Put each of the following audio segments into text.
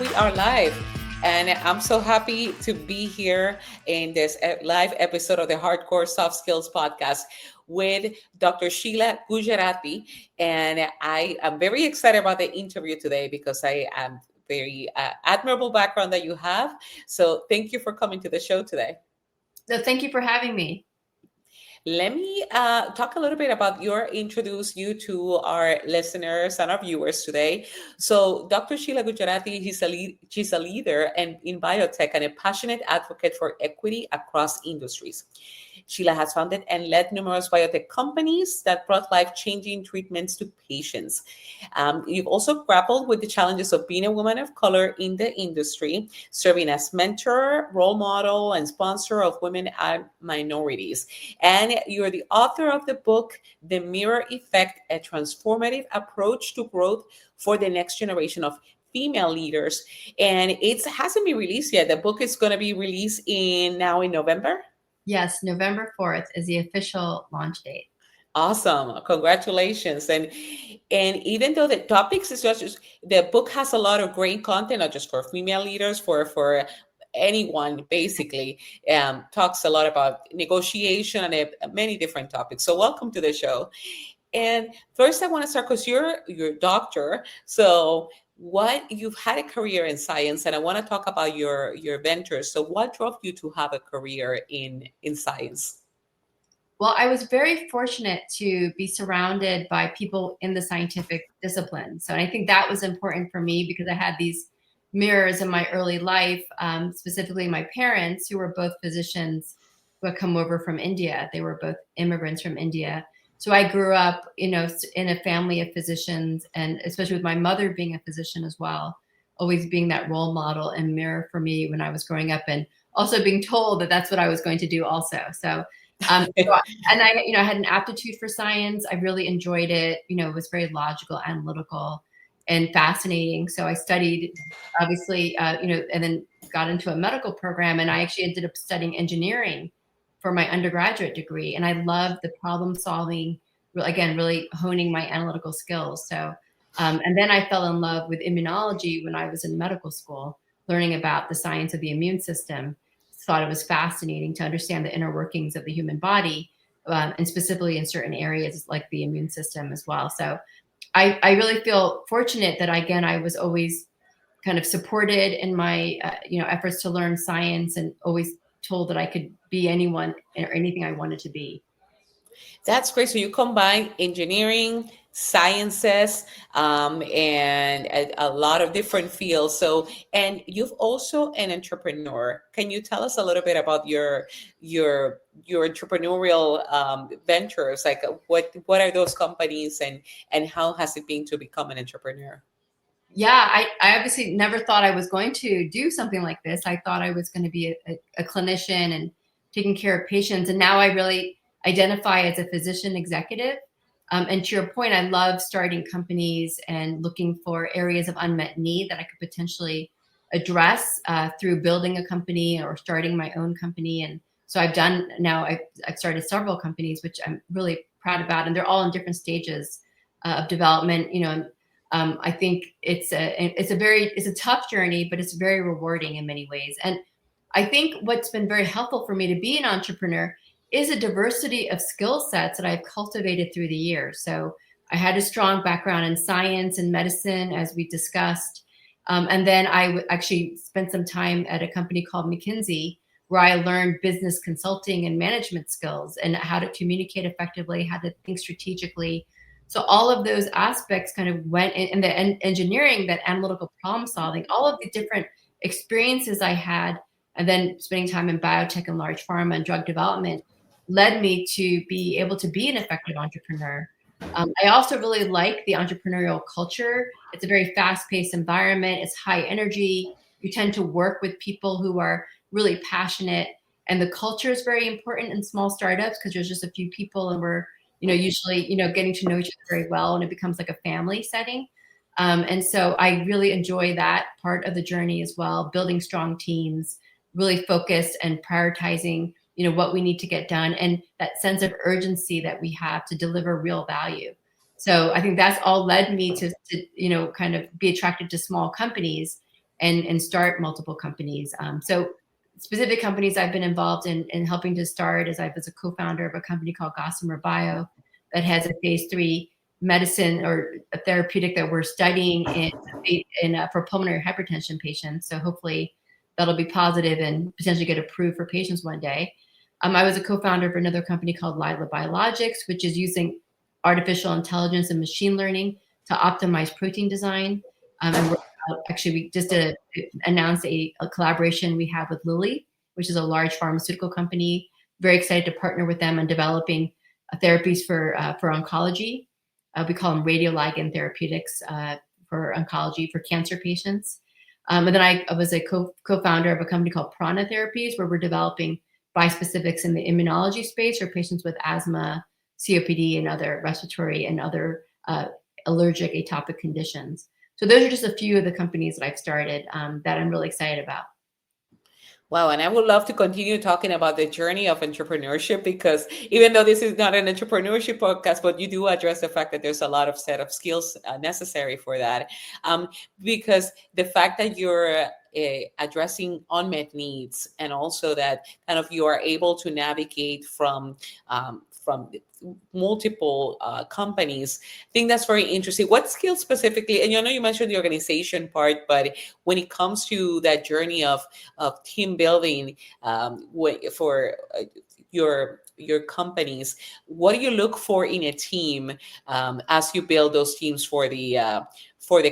we are live. And I'm so happy to be here in this live episode of the Hardcore Soft Skills podcast with Dr. Sheila Gujrathi. And I am very excited about the interview today because I am very admirable background that you have. So thank you for coming to the show today. So thank you for having me. Let me talk a little bit about introduce you to our listeners and our viewers today. So, Dr. Sheila Gujrathi, she's a leader in biotech and a passionate advocate for equity across industries. Sheila has founded and led numerous biotech companies that brought life-changing treatments to patients. You've also grappled with the challenges of being a woman of color in the industry, serving as mentor, role model, and sponsor of women and minorities. And you're the author of the book, The Mirror Effect, a Transformative Approach to Growth for the Next Generation of Female Leaders. And it hasn't been released yet. The book is going to be released in November. Yes, November 4th is the official launch date. Awesome. Congratulations. And even though the topics is just the book has a lot of great content, not just for female leaders, for anyone basically, talks a lot about negotiation and many different topics. So welcome to the show. And first I want to start because you're a doctor. So you've had a career in science, and I want to talk about your ventures. So what drove you to have a career in science? Well, I was very fortunate to be surrounded by people in the scientific discipline. So I think that was important for me because I had these mirrors in my early life, specifically my parents, who were both physicians who had come over from India. They were both immigrants from India. So I grew up, in a family of physicians, and especially with my mother being a physician as well, always being that role model and mirror for me when I was growing up, and also being told that that's what I was going to do also. And I had an aptitude for science. I really enjoyed it. It was very logical, analytical, and fascinating. So I studied, obviously, and then got into a medical program. And I actually ended up studying engineering for my undergraduate degree. And I loved the problem solving, again, really honing my analytical skills. So, and then I fell in love with immunology when I was in medical school, learning about the science of the immune system. Thought it was fascinating to understand the inner workings of the human body, and specifically in certain areas like the immune system as well. So I really feel fortunate that, again, I was always kind of supported in my efforts to learn science, and always told that I could be anyone or anything I wanted to be. That's great. So you combine engineering, sciences, and a lot of different fields. So, and you've also an entrepreneur. Can you tell us a little bit about your entrepreneurial ventures? Like, what are those companies, and how has it been to become an entrepreneur? Yeah, I obviously never thought I was going to do something like this. I thought I was going to be a clinician and taking care of patients. And now I really identify as a physician executive. And to your point, I love starting companies and looking for areas of unmet need that I could potentially address through building a company or starting my own company. And so I've started several companies, which I'm really proud about. And they're all in different stages of development, I think it's a tough journey, but it's very rewarding in many ways. And I think what's been very helpful for me to be an entrepreneur is a diversity of skill sets that I've cultivated through the years. So I had a strong background in science and medicine, as we discussed. And then I actually spent some time at a company called McKinsey, where I learned business consulting and management skills and how to communicate effectively, how to think strategically. So all of those aspects kind of went in the engineering, that analytical problem solving, all of the different experiences I had, and then spending time in biotech and large pharma and drug development led me to be able to be an effective entrepreneur. I also really like the entrepreneurial culture. It's a very fast-paced environment. It's high energy. You tend to work with people who are really passionate, and the culture is very important in small startups because there's just a few people, and we're usually, getting to know each other very well, and it becomes like a family setting. And so I really enjoy that part of the journey as well, building strong teams, really focused and prioritizing, what we need to get done, and that sense of urgency that we have to deliver real value. So I think that's all led me to kind of be attracted to small companies and start multiple companies. So specific companies I've been involved in helping to start is I was a co-founder of a company called Gossamer Bio that has a phase 3 medicine or a therapeutic that we're studying for pulmonary hypertension patients. So hopefully that'll be positive and potentially get approved for patients one day. I was a co-founder of another company called Lila Biologics, which is using artificial intelligence and machine learning to optimize protein design. And actually, we just announced a collaboration we have with Lilly, which is a large pharmaceutical company. Very excited to partner with them on developing therapies for oncology. We call them radioligand therapeutics for oncology for cancer patients. And then I was a co-founder of a company called Prana Therapies, where we're developing bispecifics in the immunology space for patients with asthma, COPD, and other respiratory and other allergic atopic conditions. So those are just a few of the companies that I've started that I'm really excited about. Wow, and I would love to continue talking about the journey of entrepreneurship, because even though this is not an entrepreneurship podcast, but you do address the fact that there's a lot of set of skills necessary for that. Because the fact that you're addressing unmet needs, and also that kind of you are able to navigate from multiple companies. I think that's very interesting. What skills specifically, and you mentioned the organization part, but when it comes to that journey of team building for your companies, what do you look for in a team as you build those teams for the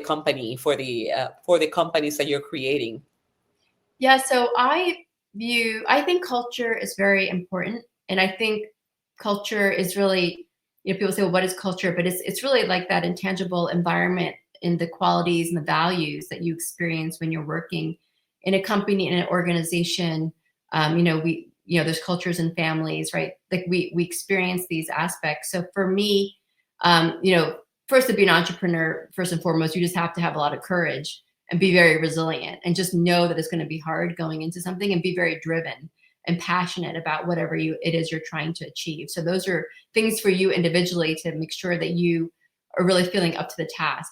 company, for the companies that you're creating? Yeah, so I think culture is very important, and I think culture is really, people say, well, what is culture? But it's really like that intangible environment in the qualities and the values that you experience when you're working in a company, in an organization. There's cultures and families, right? Like we experience these aspects. So for me, first, to be an entrepreneur, first and foremost, you just have to have a lot of courage and be very resilient, and just know that it's going to be hard going into something, and be very driven and passionate about whatever it is you're trying to achieve. So those are things for you individually to make sure that you are really feeling up to the task.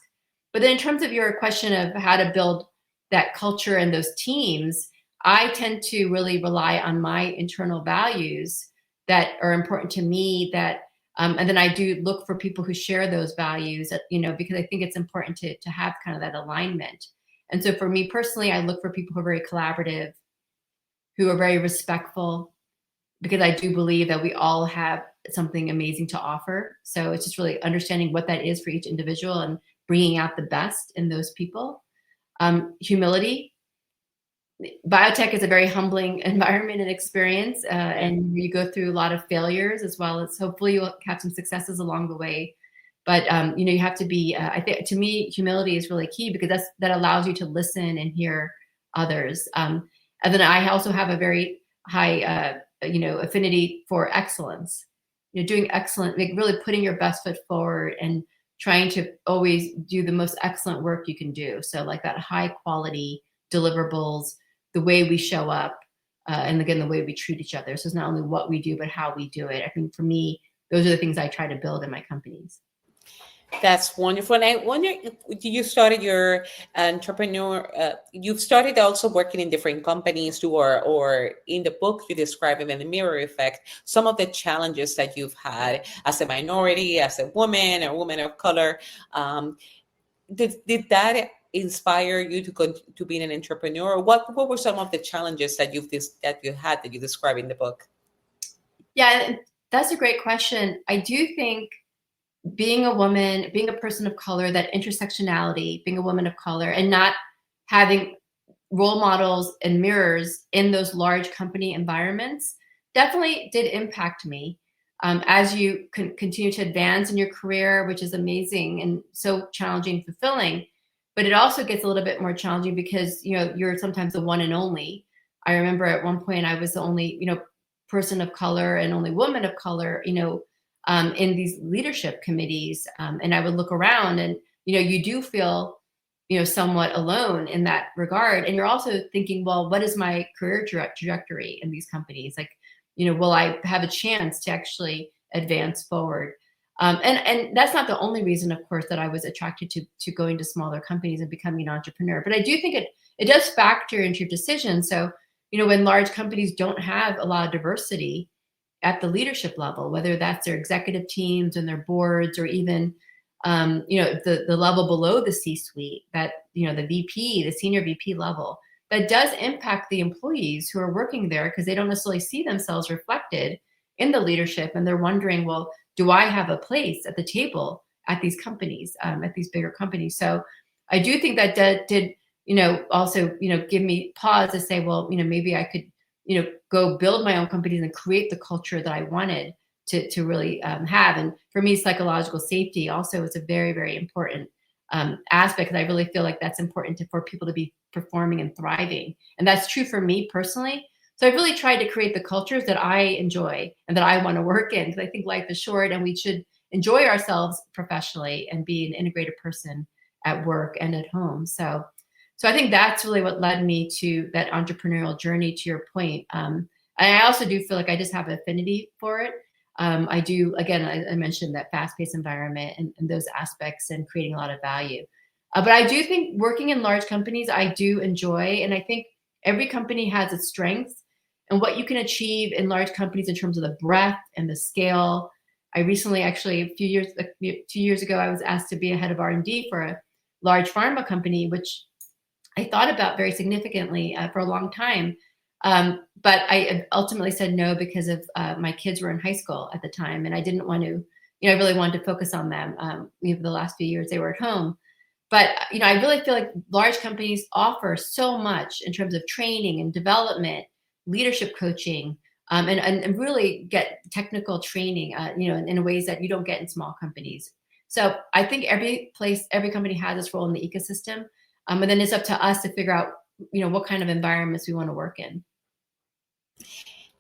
But then in terms of your question of how to build that culture and those teams, I tend to really rely on my internal values that are important to me, and then I do look for people who share those values, because I think it's important to have kind of that alignment. And so for me personally, I look for people who are very collaborative, who are very respectful, because I do believe that we all have something amazing to offer. So it's just really understanding what that is for each individual and bringing out the best in those people. Humility. Biotech is a very humbling environment and experience, and you go through a lot of failures, as well as hopefully you'll have some successes along the way. But you have to be. I think, to me, humility is really key, because that allows you to listen and hear others. And then I also have a very high, affinity for excellence. Doing excellent, like really putting your best foot forward and trying to always do the most excellent work you can do. So like that high quality deliverables, the way we show up, and again, the way we treat each other. So it's not only what we do, but how we do it. I think for me, those are the things I try to build in my companies. That's wonderful. And I wonder, you started your entrepreneur, you've started also working in different companies too, or in the book you describe, in the mirror effect, some of the challenges that you've had as a minority, as a woman or woman of color. Did that inspire you to being an entrepreneur? What were some of the challenges that you describe in the book? Yeah, that's a great question. I do think being a woman, being a person of color, that intersectionality, being a woman of color, and not having role models and mirrors in those large company environments definitely did impact me. As you continue to advance in your career, which is amazing and so challenging and fulfilling, but it also gets a little bit more challenging because you're sometimes the one and only. I remember at one point I was the only person of color and only woman of color in these leadership committees, and I would look around, and you do feel somewhat alone in that regard, and you're also thinking, well, what is my career trajectory in these companies? Like, will I have a chance to actually advance forward? And that's not the only reason, of course, that I was attracted to going to smaller companies and becoming an entrepreneur. But I do think it does factor into your decision. So, when large companies don't have a lot of diversity at the leadership level, whether that's their executive teams and their boards, or even the level below the C-suite, that the VP, the senior VP level, that does impact the employees who are working there, because they don't necessarily see themselves reflected in the leadership, and they're wondering, well, do I have a place at the table at these companies, at these bigger companies? So I do think that did also give me pause to say, well, maybe I could go build my own companies and create the culture that I wanted to really have. And for me, psychological safety also is a very, very important aspect, because I really feel like that's important for people to be performing and thriving. And that's true for me personally. So I really tried to create the cultures that I enjoy and that I want to work in, because I think life is short and we should enjoy ourselves professionally and be an integrated person at work and at home. So I think that's really what led me to that entrepreneurial journey, to your point. And I also do feel like I just have an affinity for it. I do, again, I mentioned that fast-paced environment and those aspects, and creating a lot of value. But I do think working in large companies, I do enjoy, and I think every company has its strengths and what you can achieve in large companies in terms of the breadth and the scale. I recently, actually, a few years ago, I was asked to be a head of R&D for a large pharma company, which I thought about very significantly for a long time. But I ultimately said no, because of my kids were in high school at the time, and I didn't want to, I really wanted to focus on them. The last few years they were at home. But, I really feel like large companies offer so much in terms of training and development, leadership coaching, and really get technical training, in ways that you don't get in small companies. So I think every company has its role in the ecosystem. And then it's up to us to figure out, what kind of environments we want to work in.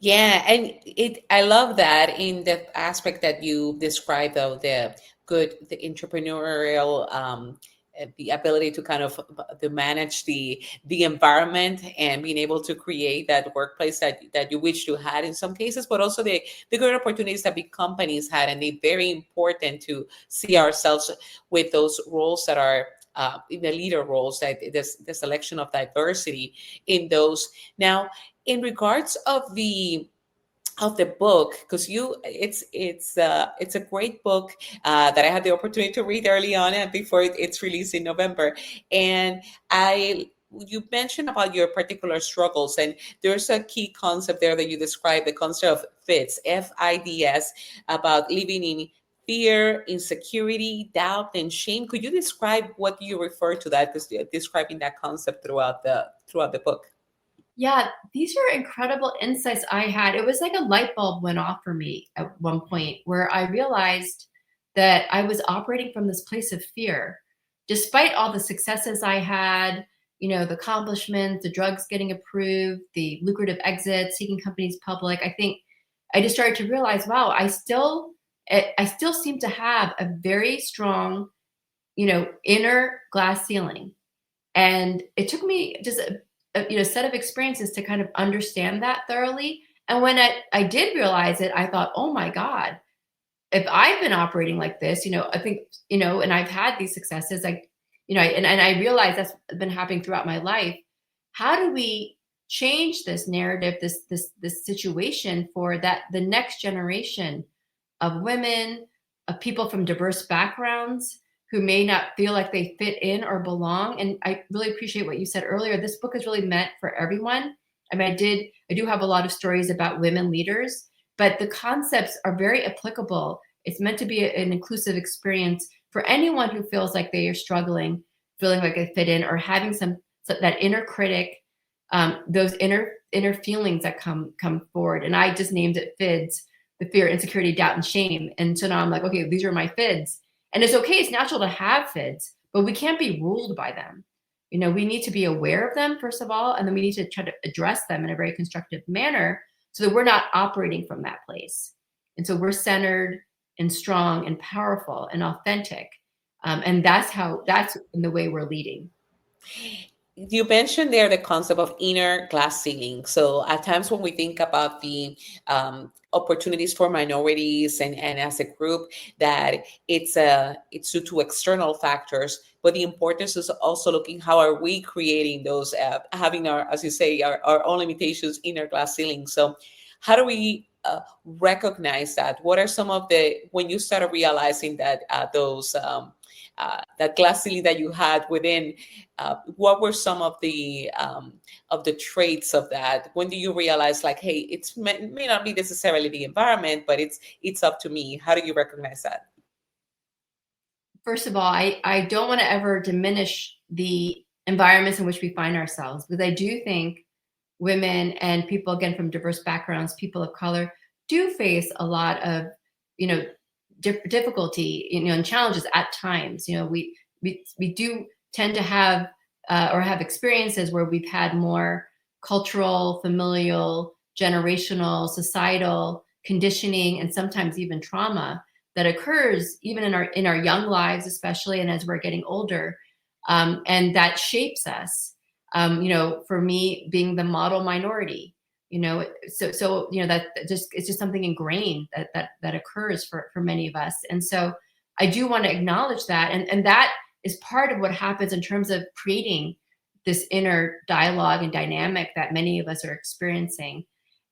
Yeah, and I love that in the aspect that you described, though, the entrepreneurial, the ability to kind of to manage the environment, and being able to create that workplace that you wish you had in some cases, but also the good opportunities that big companies had. And they're very important to see ourselves with those roles that are in the leader roles, that the selection of diversity in those. Now, in regards of the book, because it's a great book that I had the opportunity to read early on, and before it's released in November. And you mentioned about your particular struggles, and there's a key concept there that you describe, the concept of FIDS, FIDS, about living in fear, insecurity, doubt, and shame. Could you describe what you refer to that, describing that concept throughout the book? Yeah, these are incredible insights I had. It was like a light bulb went off for me at one point, where I realized that I was operating from this place of fear. Despite all the successes I had, the accomplishments, the drugs getting approved, the lucrative exits, taking companies public, I think I just started to realize, wow, I still seem to have a very strong, inner glass ceiling. And it took me just a set of experiences to kind of understand that thoroughly. And when I did realize it, I thought, oh my God, if I've been operating like this, I think, and I've had these successes, like, and I realized that's been happening throughout my life. How do we change this narrative, this situation, for the next generation of women, of people from diverse backgrounds, who may not feel like they fit in or belong? And I really appreciate what you said earlier. This book is really meant for everyone. I mean, I do have a lot of stories about women leaders, but the concepts are very applicable. It's meant to be an inclusive experience for anyone who feels like they are struggling, feeling like they fit in, or having that inner critic, those inner feelings that come forward. And I just named it FIDS, the fear, insecurity, doubt, and shame. And so now I'm like, okay, these are my FIDS. And it's okay, it's natural to have FIDS, but we can't be ruled by them. We need to be aware of them, first of all, and then we need to try to address them in a very constructive manner, so that we're not operating from that place. And so we're centered and strong and powerful and authentic. And that's in the way we're leading. You mentioned there the concept of inner glass ceiling. So at times when we think about the opportunities for minorities and as a group, that it's due to external factors, but the importance is also looking how are we creating those, having our, as you say, our own limitations in our glass ceiling. So how do we recognize that? What are some of the, when you started realizing that those that glass ceiling that you had within, what were some of the traits of that? When do you realize, like, hey, it's may not be necessarily the environment, but it's up to me? How do you recognize that? First of all, I don't want to ever diminish the environments in which we find ourselves, because I do think women and people, again, from diverse backgrounds, people of color, do face a lot of, difficulty, and challenges at times. We do tend to have or have experiences where we've had more cultural, familial, generational, societal conditioning, and sometimes even trauma that occurs even in our young lives, especially, and as we're getting older, and that shapes us. For me, being the model minority, that just, it's just something ingrained that occurs for many of us. And so I do want to acknowledge that, and that is part of what happens in terms of creating this inner dialogue and dynamic that many of us are experiencing.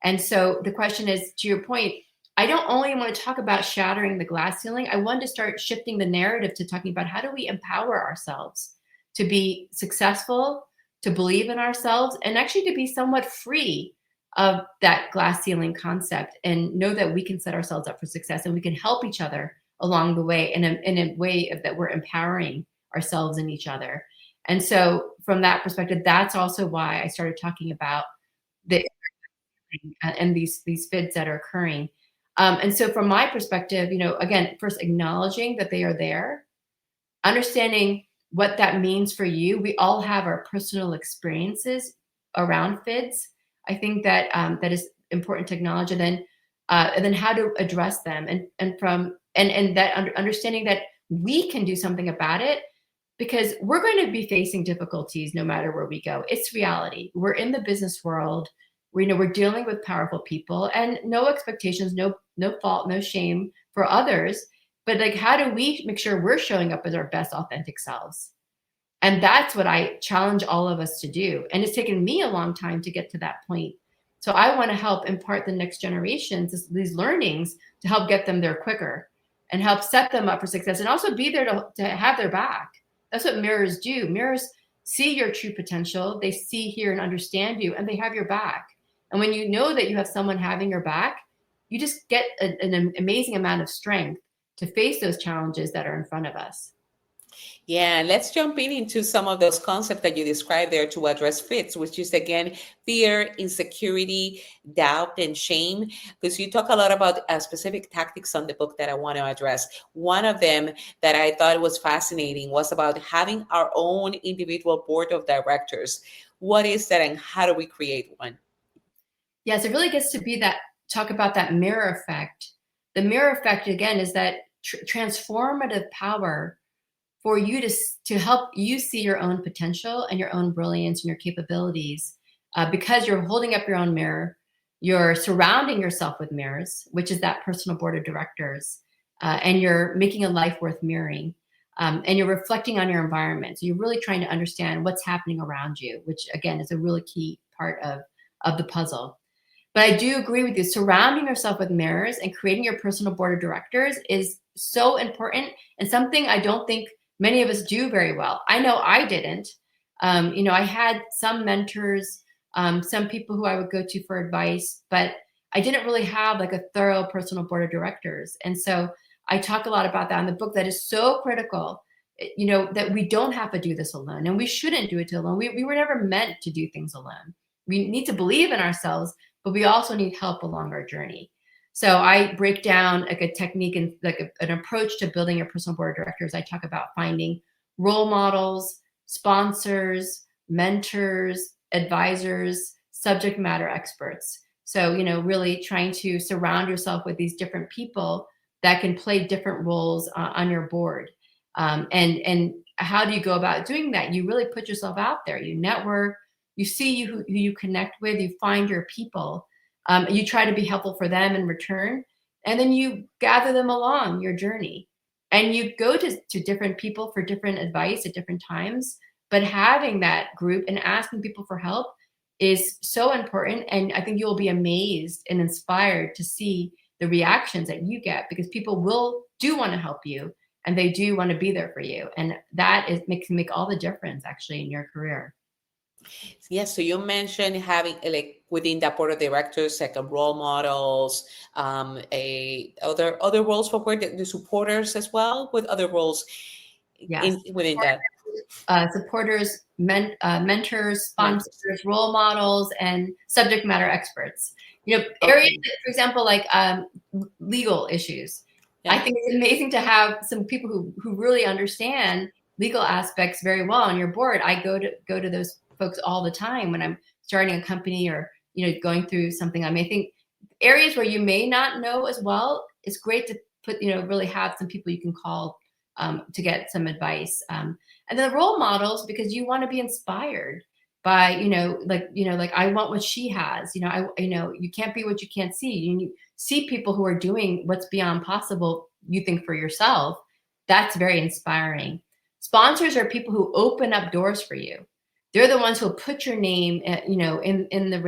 And so the question is, to your point, I don't only want to talk about shattering the glass ceiling. I want to start shifting the narrative to talking about how do we empower ourselves to be successful, to believe in ourselves, and actually to be somewhat free of that glass ceiling concept, and know that we can set ourselves up for success, and we can help each other along the way in a way that we're empowering ourselves and each other. And so from that perspective, that's also why I started talking about the and these FIDs that are occurring. And so from my perspective, again, first acknowledging that they are there, understanding what that means for you. We all have our personal experiences around FIDs. I think that that is important to acknowledge, and then how to address them, and that understanding that we can do something about it, because we're going to be facing difficulties no matter where we go. It's reality. We're in the business world. We're dealing with powerful people, and no expectations, no fault, no shame for others. But like, how do we make sure we're showing up as our best authentic selves? And that's what I challenge all of us to do. And it's taken me a long time to get to that point. So I want to help impart the next generations these learnings to help get them there quicker and help set them up for success, and also be there to have their back. That's what mirrors do. Mirrors see your true potential. They see, hear, and understand you, and they have your back. And when you know that you have someone having your back, you just get an amazing amount of strength to face those challenges that are in front of us. Yeah, let's jump into some of those concepts that you described there to address FIDs, which is, again, fear, insecurity, doubt, and shame. Because you talk a lot about specific tactics on the book that I want to address. One of them that I thought was fascinating was about having our own individual board of directors. What is that, and how do we create one? Yes, it really gets to be talk about that mirror effect. The mirror effect, again, is that transformative power for you to help you see your own potential and your own brilliance and your capabilities, because you're holding up your own mirror, you're surrounding yourself with mirrors, which is that personal board of directors, and you're making a life worth mirroring, and you're reflecting on your environment. So you're really trying to understand what's happening around you, which, again, is a really key part of the puzzle. But I do agree with you. Surrounding yourself with mirrors and creating your personal board of directors is so important, and something I don't think many of us do very well. I know I didn't. I had some mentors, some people who I would go to for advice, but I didn't really have like a thorough personal board of directors. And so I talk a lot about that in the book. That is so critical, that we don't have to do this alone, and we shouldn't do it alone. We were never meant to do things alone. We need to believe in ourselves, but we also need help along our journey. So I break down like a technique and like an approach to building your personal board of directors. I talk about finding role models, sponsors, mentors, advisors, subject matter experts. So, really trying to surround yourself with these different people that can play different roles on your board. And how do you go about doing that? You really put yourself out there. You network, you see who you connect with, you find your people. You try to be helpful for them in return, and then you gather them along your journey. And you go to different people for different advice at different times. But having that group and asking people for help is so important. And I think you'll be amazed and inspired to see the reactions that you get, because people do want to help you, and they do want to be there for you. And that can make all the difference actually in your career. Yes, so you mentioned having like within the board of directors, like role models, other roles for where the supporters as well, with other roles Yes. within that. Supporters, mentors, sponsors, role models, and subject matter experts. Areas, for example, like legal issues. Yeah. I think it's amazing to have some people who really understand legal aspects very well on your board. I go to those folks all the time when I'm starting a company or going through something. I think areas where you may not know as well, it's great to put really have some people you can call to get some advice. And then the role models, because you want to be inspired by, like I want what she has, you can't be what you can't see. You see people who are doing what's beyond possible, you think, for yourself. That's very inspiring. Sponsors are people who open up doors for you. They're the ones who'll put your name, in the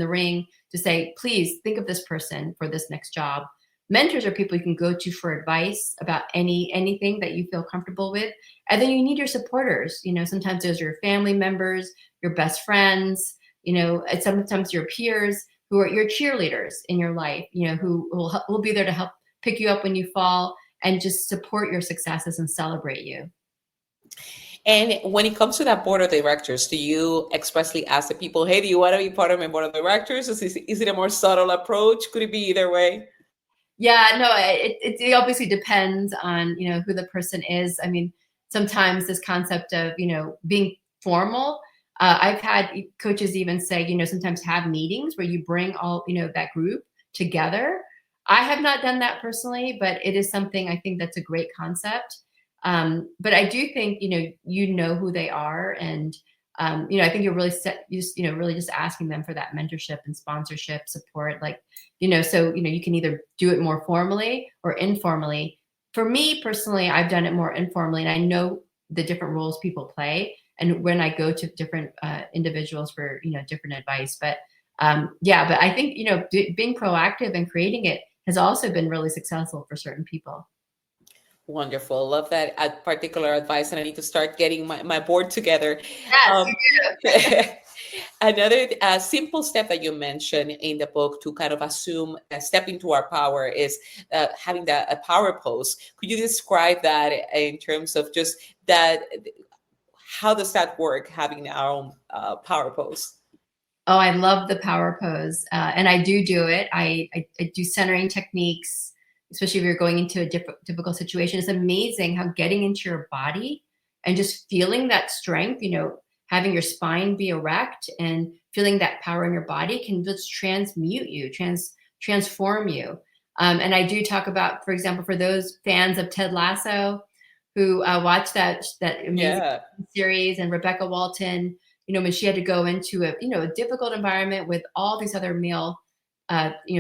ring to say, please think of this person for this next job. Mentors are people you can go to for advice about anything that you feel comfortable with. And then you need your supporters. Sometimes those are your family members, your best friends, and sometimes your peers who are your cheerleaders in your life, who will be there to help pick you up when you fall and just support your successes and celebrate you. And when it comes to that board of directors, do you expressly ask the people, hey, do you want to be part of my board of directors? Is it a more subtle approach? Could it be either way? Yeah, no, it obviously depends on, who the person is. I mean, sometimes this concept of, being formal, I've had coaches even say, sometimes have meetings where you bring all, that group together. I have not done that personally, but it is something I think that's a great concept. But I do think, you know who they are. And, I think you're really really just asking them for that mentorship and sponsorship support. Like, so, you can either do it more formally or informally. For me personally, I've done it more informally, and I know the different roles people play. And when I go to different individuals for, different advice, but but I think, being proactive and creating it has also been really successful for certain people. Wonderful. Love that particular advice. And I need to start getting my board together. Yes, Another simple step that you mentioned in the book to kind of assume a step into our power is having a power pose. Could you describe that in terms of just that? How does that work, having our own power pose? Oh, I love the power pose. And I do it. I do centering techniques, especially if you're going into a difficult situation. It's amazing how getting into your body and just feeling that strength, having your spine be erect and feeling that power in your body can just transmute you, transform you. And I do talk about, for example, for those fans of Ted Lasso who watched that amazing series, and Rebecca Walton, when she had to go into a difficult environment with all these other male,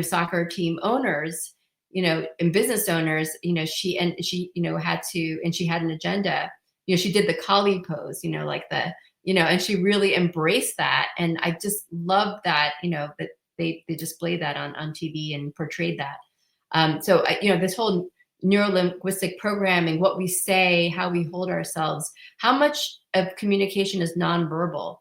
soccer team owners, and business owners, she had an agenda, she did the Kali pose, and she really embraced that. And I just love that, that they displayed that on TV and portrayed that. So, this whole neuro-linguistic programming, what we say, how we hold ourselves, how much of communication is nonverbal.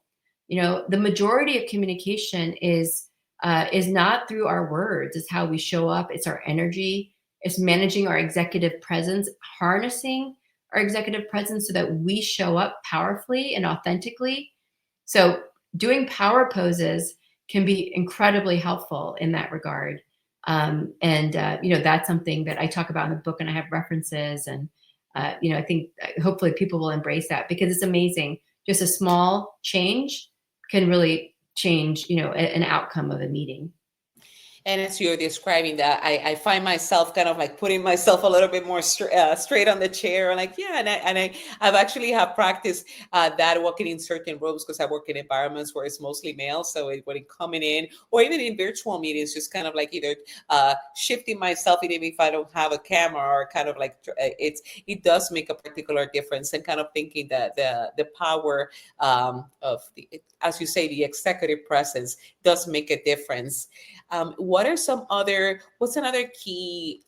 The majority of communication is not through our words. It's how we show up. It's our energy. It's managing our executive presence, harnessing our executive presence so that we show up powerfully and authentically. So doing power poses can be incredibly helpful in that regard. That's something that I talk about in the book, and I have references, and I think hopefully people will embrace that, because it's amazing. Just a small change can really change, an outcome of a meeting. And as you're describing that, I find myself kind of like putting myself a little bit more straight on the chair. And like, yeah, I've actually have practiced that walking in certain rooms because I work in environments where it's mostly male. So when it coming in, or even in virtual meetings, just kind of like either shifting myself, even if I don't have a camera, or kind of like it does make a particular difference. And kind of thinking that the power of the, as you say, the executive presence does make a difference. What's another key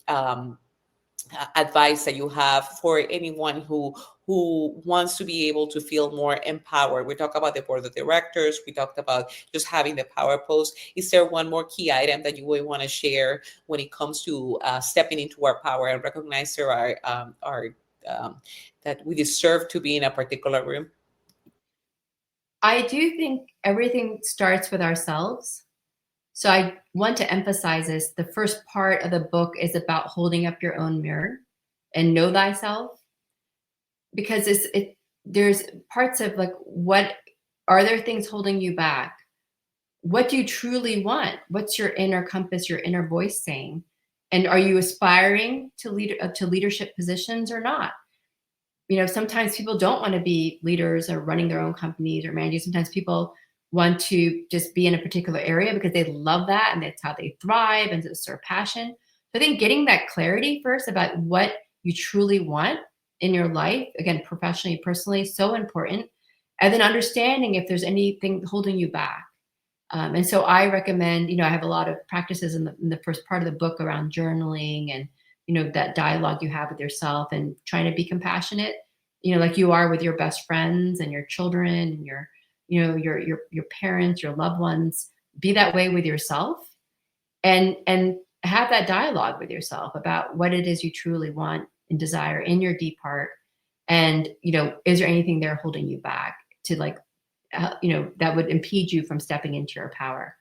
advice that you have for anyone who wants to be able to feel more empowered? We talked about the board of directors. We talked about just having the power post. Is there one more key item that you would want to share when it comes to stepping into our power and recognize that we deserve to be in a particular room? I do think everything starts with ourselves. So I want to emphasize this. The first part of the book is about holding up your own mirror and know thyself, because there's parts of like, what are there things holding you back? What do you truly want? What's your inner compass, your inner voice saying? And are you aspiring to leadership positions or not? Sometimes people don't want to be leaders or running their own companies or managing. Sometimes people want to just be in a particular area because they love that and that's how they thrive and it's their passion. So I think getting that clarity first about what you truly want in your life, again, professionally, personally, so important. And then understanding if there's anything holding you back. And so I recommend, I have a lot of practices in the first part of the book around journaling and, that dialogue you have with yourself and trying to be compassionate, like you are with your best friends and your children and your parents, your loved ones. Be that way with yourself and have that dialogue with yourself about what it is you truly want and desire in your deep heart. And, is there anything there holding you back to that would impede you from stepping into your power?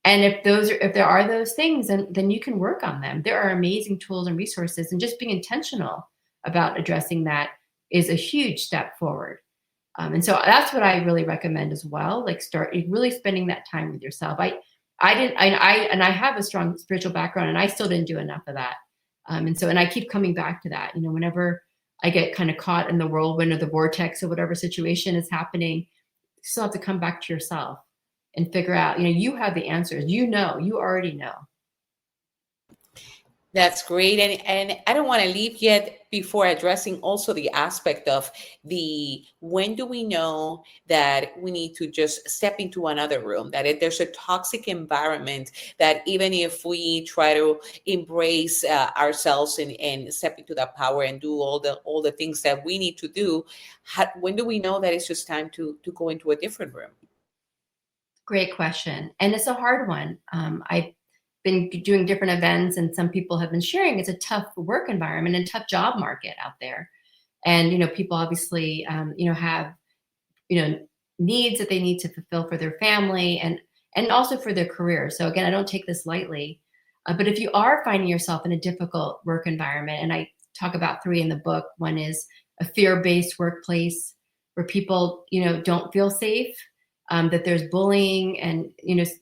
And if there are those things, then you can work on them. There are amazing tools and resources, and just being intentional about addressing that is a huge step forward. And so that's what I really recommend as well. Like, start really spending that time with yourself. I have a strong spiritual background, and I still didn't do enough of that. And I keep coming back to that. Whenever I get kind of caught in the whirlwind or the vortex of whatever situation is happening, you still have to come back to yourself and figure out, you have the answers. You already know. That's great. And I don't want to leave yet before addressing also the aspect of when do we know that we need to just step into another room, that if there's a toxic environment, that even if we try to embrace ourselves and step into that power and do all the things that we need to do, when do we know that it's just time to go into a different room? Great question. And it's a hard one. I've been doing different events, and some people have been sharing it's a tough work environment and tough job market out there. And, people obviously, have, needs that they need to fulfill for their family and also for their career. So again, I don't take this lightly. But if you are finding yourself in a difficult work environment, and I talk about 3 in the book, one is a fear-based workplace where people, don't feel safe. That there's bullying and,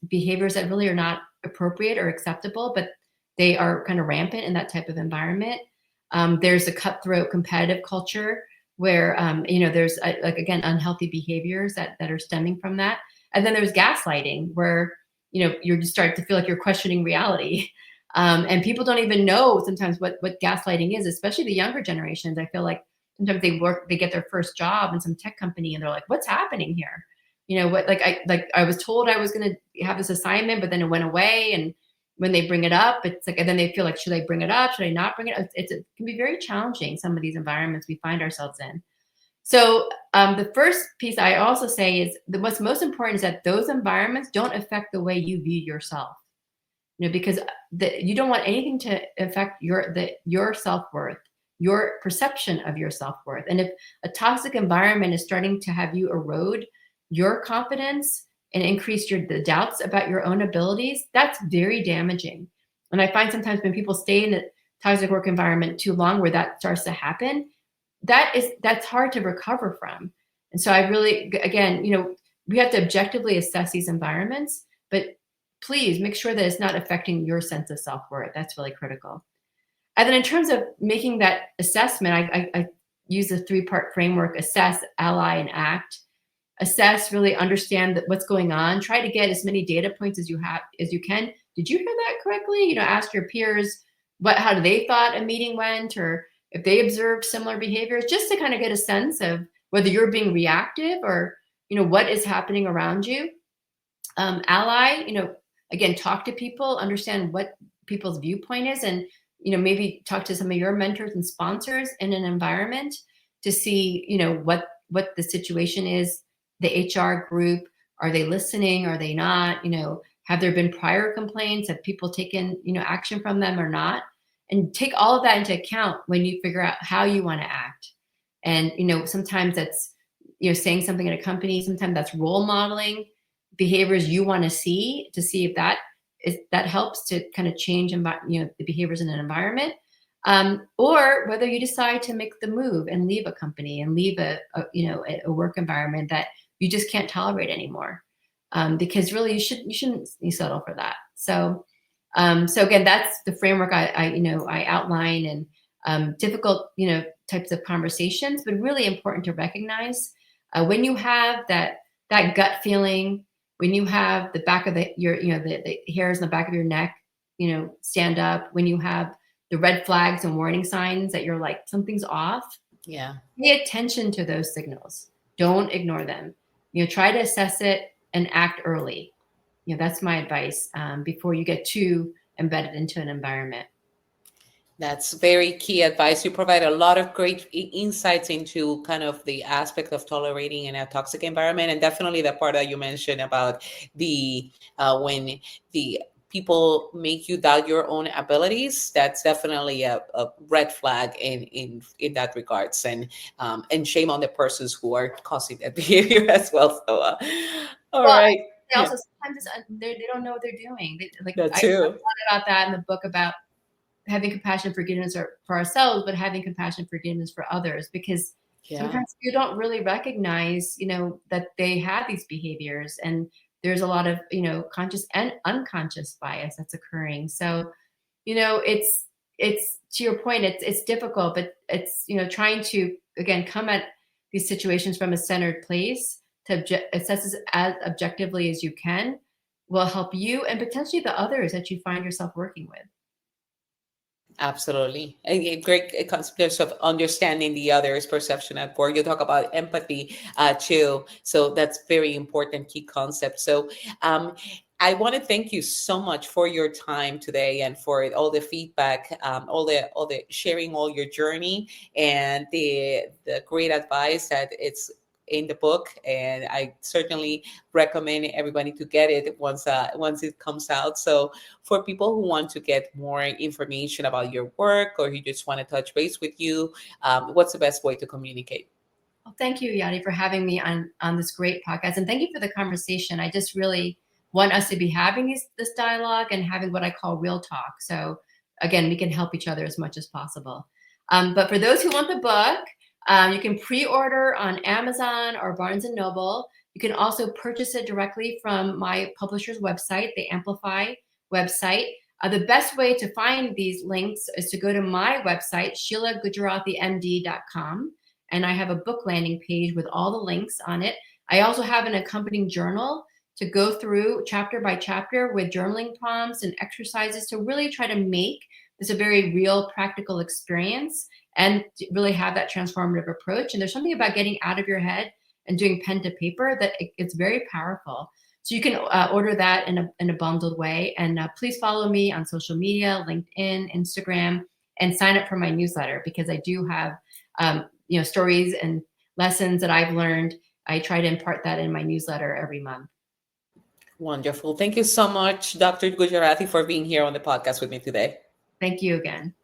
behaviors that really are not appropriate or acceptable, but they are kind of rampant in that type of environment. There's a cutthroat competitive culture where, there's again, unhealthy behaviors that are stemming from that. And then there's gaslighting where, you start to feel like you're questioning reality. And people don't even know sometimes what gaslighting is, especially the younger generations. I feel like sometimes they get their first job in some tech company and they're like, what's happening here? I was told I was going to have this assignment, but then it went away. And when they bring it up, it's like, and then they feel like, should I bring it up? Should I not bring it up? It can be very challenging, some of these environments we find ourselves in. So the first piece I also say is what's most important is that those environments don't affect the way you view yourself, because you don't want anything to affect your self-worth, your perception of your self-worth. And if a toxic environment is starting to have you erode your confidence and increase the doubts about your own abilities, that's very damaging. And I find sometimes when people stay in a toxic work environment too long where that starts to happen, that's hard to recover from. And so I really, again, we have to objectively assess these environments, but please make sure that it's not affecting your sense of self-worth. That's really critical. And then in terms of making that assessment, I use a 3-part framework: assess, ally, and act. Assess, really understand that what's going on. Try to get as many data points as you can. Did you hear that correctly? Ask your peers how they thought a meeting went, or if they observed similar behaviors, just to kind of get a sense of whether you're being reactive or what is happening around you. Ally, again, talk to people, understand what people's viewpoint is, and maybe talk to some of your mentors and sponsors in an environment to see what the situation is. The HR group, are they listening? Are they not? Have there been prior complaints? Have people taken action from them or not? And take all of that into account when you figure out how you want to act. And sometimes that's saying something at a company. Sometimes that's role modeling behaviors you want to see if that helps to kind of change the behaviors in an environment, or whether you decide to make the move and leave a company and leave a work environment that you just can't tolerate anymore, because really you shouldn't settle for that. So again, that's the framework I outline, and difficult types of conversations, but really important to recognize when you have that gut feeling. When you have the back of the hairs in the back of your neck, stand up. When you have the red flags and warning signs that you're like, something's off. Yeah. Pay attention to those signals. Don't ignore them. Try to assess it and act early. That's my advice, before you get too embedded into an environment. That's very key advice. You provide a lot of great insights into kind of the aspect of tolerating in a toxic environment, and definitely the part that you mentioned about the when the people make you doubt your own abilities. That's definitely a red flag in that regards, and shame on the persons who are causing that behavior as well. So, all right. They also sometimes they don't know what they're doing. That I too. talk a lot about that in the book about having compassion, forgiveness for ourselves, but having compassion, forgiveness for others, because sometimes you don't really recognize, that they have these behaviors, and there's a lot of, conscious and unconscious bias that's occurring. So, it's to your point, it's difficult, but it's, trying to, again, come at these situations from a centered place to assess as objectively as you can will help you and potentially the others that you find yourself working with. Absolutely. A great concept of understanding the other's perception at work. You talk about empathy too. So that's very important key concept. So I want to thank you so much for your time today and for all the feedback, all the sharing all your journey and the great advice that it's in the book, and I certainly recommend everybody to get it once it comes out. So for people who want to get more information about your work, or who just want to touch base with you, what's the best way to communicate? Well, thank you, Yadi, for having me on this great podcast, and thank you for the conversation. I just really want us to be having this dialogue and having what I call real talk. So again, we can help each other as much as possible. But for those who want the book, you can pre-order on Amazon or Barnes & Noble. You can also purchase it directly from my publisher's website, the Amplify website. The best way to find these links is to go to my website, SheilaGujrathimd.com, and I have a book landing page with all the links on it. I also have an accompanying journal to go through chapter by chapter with journaling prompts and exercises to really try to make this a very real, practical experience and really have that transformative approach. And there's something about getting out of your head and doing pen to paper that it's very powerful. So you can order that in a bundled way. And please follow me on social media, LinkedIn, Instagram, and sign up for my newsletter, because I do have stories and lessons that I've learned. I try to impart that in my newsletter every month. Wonderful. Thank you so much, Dr. Gujrathi, for being here on the podcast with me today. Thank you again.